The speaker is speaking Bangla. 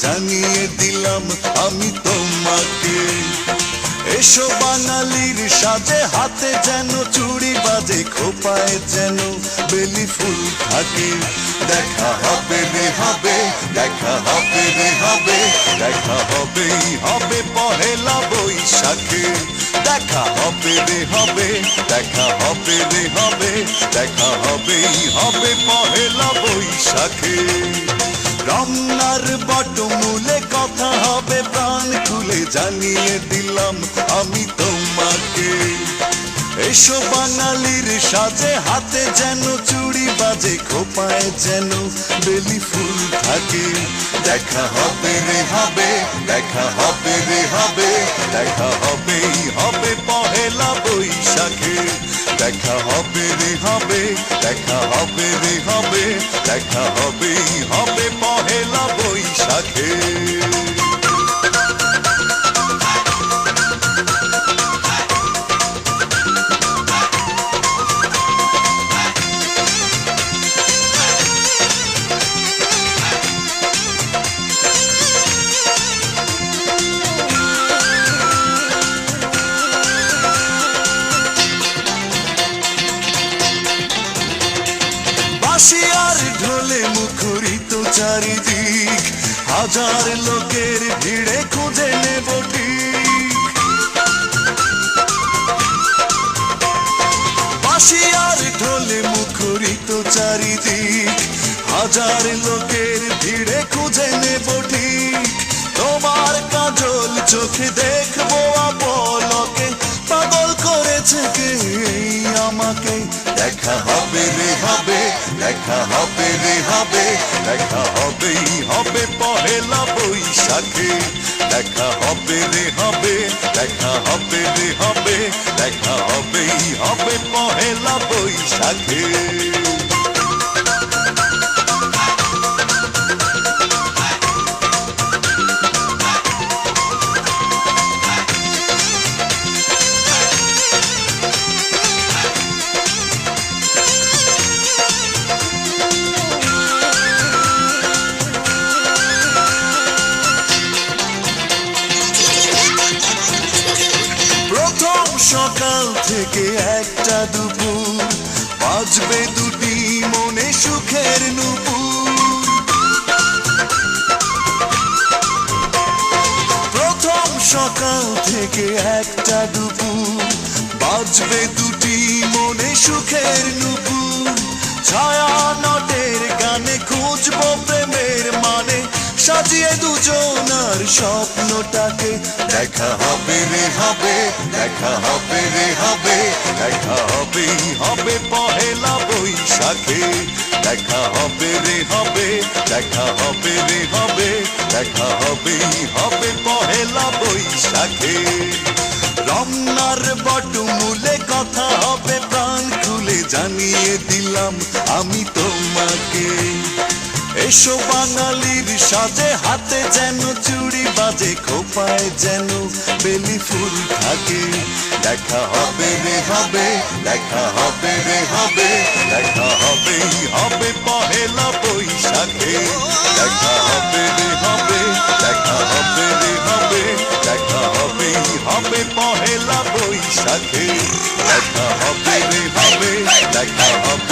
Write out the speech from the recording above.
জানিয়ে দিলাম আমি তোমাকে। এসো বাঙালির সাজে, হাতে যেন চুড়ি বাজে, খোপায় যেন বেলি ফুল থাকে। দেখা হবে রে হবে, দেখা হবে রে হবে, দেখা হবেই হবে পহেলা বৈশাখে। দেখা হবে রে হবে, দেখা হবে রে হবে, দেখা হবেই হবে পহেলা বৈশাখে। রমনার বটমূলে কথা হবে প্রাণ খুলে, জানিয়ে দিলাম আমি তোমাকে। এসো বাঙালির সাজে, হাতে যেন চুড়ি বাজে, খোপায় যেন বেলি ফুল থাকে। দেখা হবে রে হবে, দেখা হবে রে হবে, দেখা হবেই হবে পহেলা বৈশাখে। দেখা হবে রে হবে, দেখা হবে রে হবে, দেখা হবেই হবে পহেলা বৈশাখে। বাঁশি আর ঢোলে মুখরিত চারিদিক, হাজার লোকের ভিড়ে খুঁজে নেব ঠিক। বাঁশি আর ঢোলে মুখরিত চারিদিক, হাজার লোকের ভিড়ে খুঁজে নেব ঠিক। তোমার কাজল চোখে দেখবো আপলকে, পাগল করেছে কে আমাকে। দেখা হবে রে হবে, দেখা হবে রে হবে, দেখা হবেই হবে পহেলা বৈশাখে। দেখা হবে রে হবে, দেখা হবে রে হবে, দেখা হবেই হবে পহেলা বৈশাখে। সকাল থেকে একটা দুপুর, বাজবে দুটি মনে সুখের নূপুর। প্রথম সকাল থেকে একটা দুপুর, বাজবে দুটি মনে সুখের নূপুর। ছায়া নটের গানে খুঁজবো প্রেমের মানে, সাজিয়ে দুজনার স্বপ্নটাকে। দেখা হবে রে হবে, দেখা হবে রে হবে, দেখা হবেই হবে পহেলা বৈশাখে। দেখা হবে রে হবে, দেখা হবে রে হবে, দেখা হবেই হবে পহেলা বৈশাখে। রমনার বটমূলে কথা হবে প্রাণ খুলে, জানিয়ে দিলাম আমি তোমাকে। এসো বাঙালির সাজে, হাতে যেন চুড়ি বাজে, খোপায় যেন বেলি ফুল থাকে। দেখা হবে রে হবে, দেখা হবে রে হবে, দেখা হবেই হবে পহেলা বৈশাখে। দেখা হবে রে হবে, দেখা হবে রে হবে, দেখা হবেই হবে পহেলা বৈশাখে। দেখা হবে রে হবে, দেখা হবে